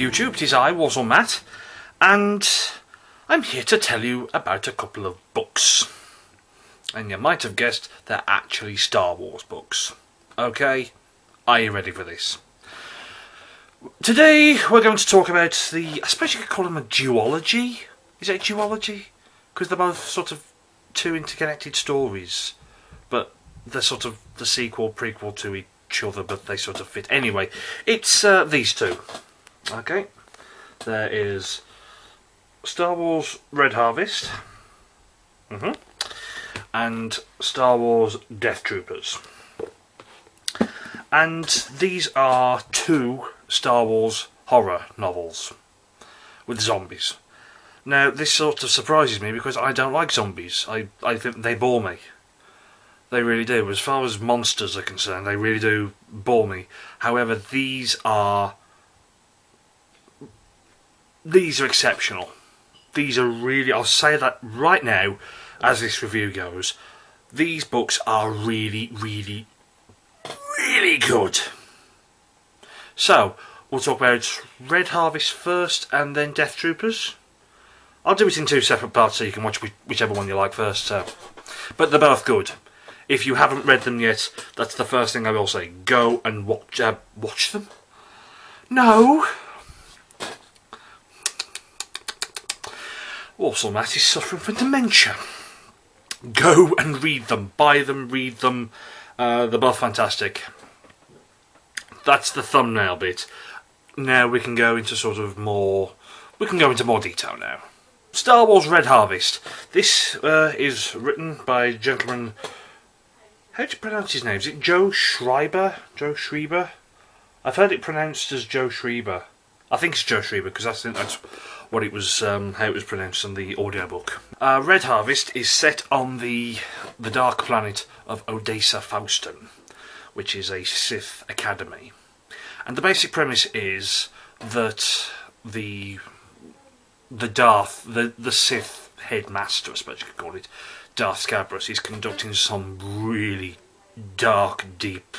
YouTube, it is I, Warzone Matt, and I'm here to tell you about a couple of books. And you might have guessed they're actually Star Wars books. Okay, are you ready for this? Today we're going to talk about I suppose you could call them a duology? Is it a duology? Because they're both sort of two interconnected stories, but they're sort of the sequel, prequel to each other, but they sort of fit. Anyway, it's these two. Okay, there is Star Wars Red Harvest, and Star Wars Death Troopers. And these are two Star Wars horror novels with zombies. Now, this sort of surprises me because I don't like zombies. I think they bore me. They really do. As far as monsters are concerned, they really do bore me. However, these are exceptional. These are really, I'll say that right now, as this review goes, these books are really, really, really good. So, we'll talk about Red Harvest first and then Death Troopers. I'll do it in two separate parts so you can watch whichever one you like first. But they're both good. If you haven't read them yet, that's the first thing I will say. Go and watch them. No. Also, Matt is suffering from dementia. Go and read them. Buy them, read them. They're both fantastic. That's the thumbnail bit. Now we can go into more detail now. Star Wars Red Harvest. This is written by a gentleman. How do you pronounce his name? Is it Joe Schreiber? Joe Schreiber? I've heard it pronounced as Joe Schreiber. I think it's Joe Schreiber because I think that's what it was, how it was pronounced on the audiobook. Red Harvest is set on the dark planet of Odessa Fauston, which is a Sith academy. And the basic premise is that the Sith headmaster, I suppose you could call it, Darth Scabrous, is conducting some really dark, deep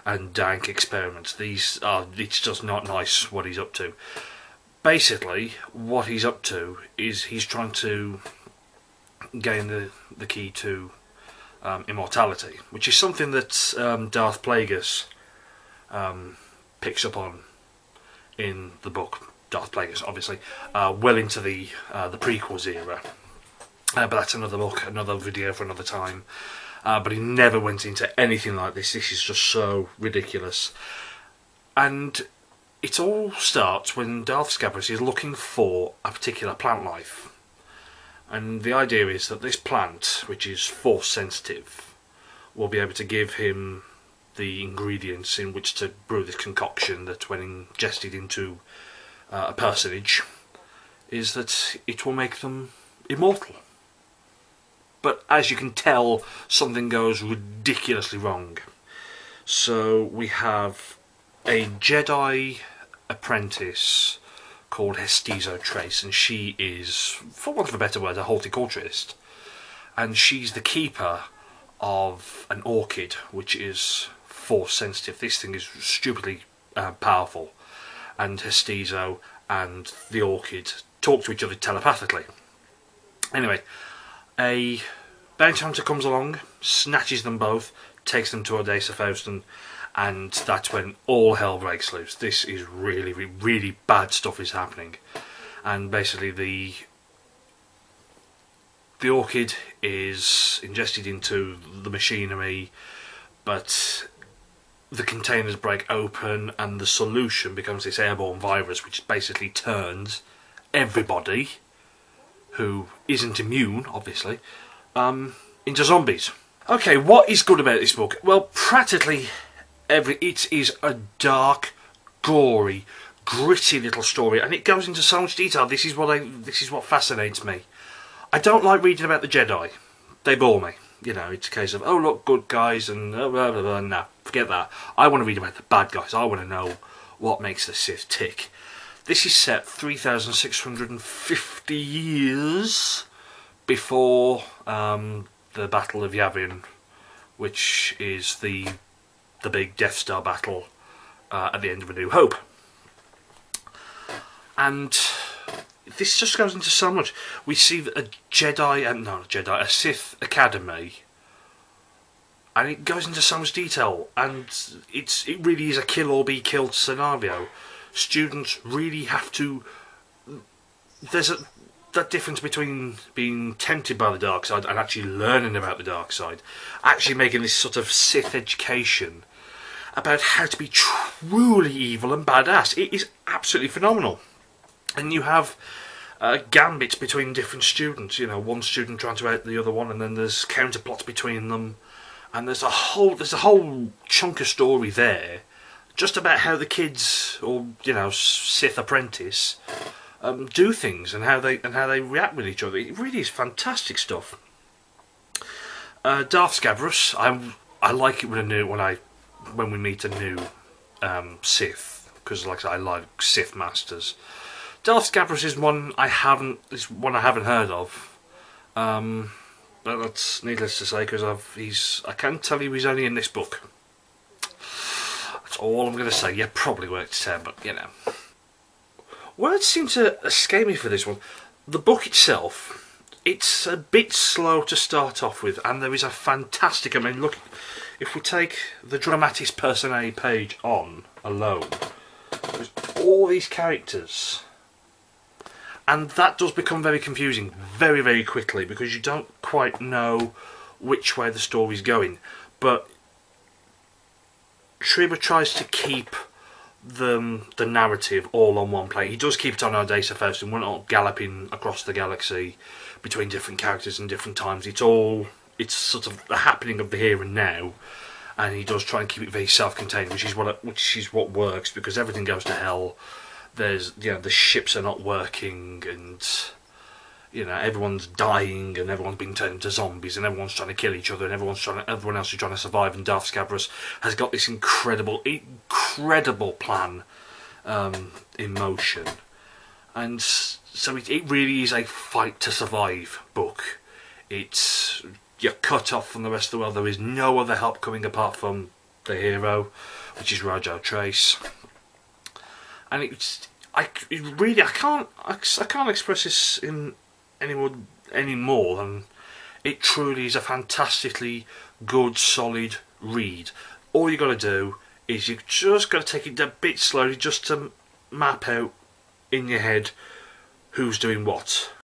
and dank experiments. It's just not nice what he's up to. Basically, what he's up to is he's trying to gain the key to immortality, which is something that Darth Plagueis picks up on in the book. Darth Plagueis, obviously, well into the prequels era. But that's another book, another video for another time. But he never went into anything like this. This is just so ridiculous. And it all starts when Darth Scabrous is looking for a particular plant life. And the idea is that this plant, which is force sensitive, will be able to give him the ingredients in which to brew this concoction that, when ingested into a personage, is that it will make them immortal. But as you can tell, something goes ridiculously wrong. So we have a Jedi apprentice called Hestizo Trace, and she is, for want of a better word, a horticulturist. And she's the keeper of an orchid, which is force sensitive. This thing is stupidly powerful. And Hestizo and the orchid talk to each other telepathically. Anyway, a bounty hunter comes along, snatches them both, takes them to Odessa Fauston, and that's when all hell breaks loose. This is really, really bad stuff is happening. And basically the orchid is ingested into the machinery, but the containers break open and the solution becomes this airborne virus, which basically turns everybody who isn't immune, obviously, into zombies. Okay, what is good about this book? Well, practically it is a dark, gory, gritty little story, and it goes into so much detail. This is what fascinates me. I don't like reading about the Jedi. They bore me. You know, it's a case of, oh look, good guys, and blah, blah, blah. No, forget that. I want to read about the bad guys. I want to know what makes the Sith tick. This is set 3,650 years before the Battle of Yavin, which is the big Death Star battle at the end of A New Hope. And this just goes into so much. We see a a Sith Academy, and it goes into so much detail, and it really is a kill or be killed scenario. Students really have to. There's that difference between being tempted by the dark side and actually learning about the dark side, actually making this sort of Sith education about how to be truly evil and badass. It is absolutely phenomenal. And you have gambits between different students, you know, one student trying to out the other one, and then there's counterplots between them, and there's a whole chunk of story there, just about how the kids, or you know, Sith apprentice, do things and how they react with each other. It really is fantastic stuff. Darth Scabrous, I like it when we meet a new Sith, because like I like Sith masters. Darth Scabrous is one I haven't heard of, but that's needless to say because I can tell you he's only in this book. That's all I'm going to say. Yeah, probably worked it out, but you know. Words seem to escape me for this one. The book itself, it's a bit slow to start off with, and there is a fantastic. I mean, look, if we take the Dramatis Personae page on alone, there's all these characters. And that does become very confusing very, very quickly because you don't quite know which way the story's going. But Treba tries to keep the narrative all on one plate. He does keep it on Odoacer first, and we're not galloping across the galaxy between different characters and different times. It's sort of the happening of the here and now, and he does try and keep it very self-contained, which is what works because everything goes to hell. There's, you know, the ships are not working, and you know, everyone's dying, and everyone's being turned into zombies, and everyone's trying to kill each other, and everyone else is trying to survive. And Darth Scabrous has got this incredible plan in motion, and so it really is a fight to survive book. You're cut off from the rest of the world. There is no other help coming apart from the hero, which is Rajo Trace. And I can't express this in any more than it truly is a fantastically good, solid read. All you got to do is you just got to take it a bit slowly, just to map out in your head who's doing what.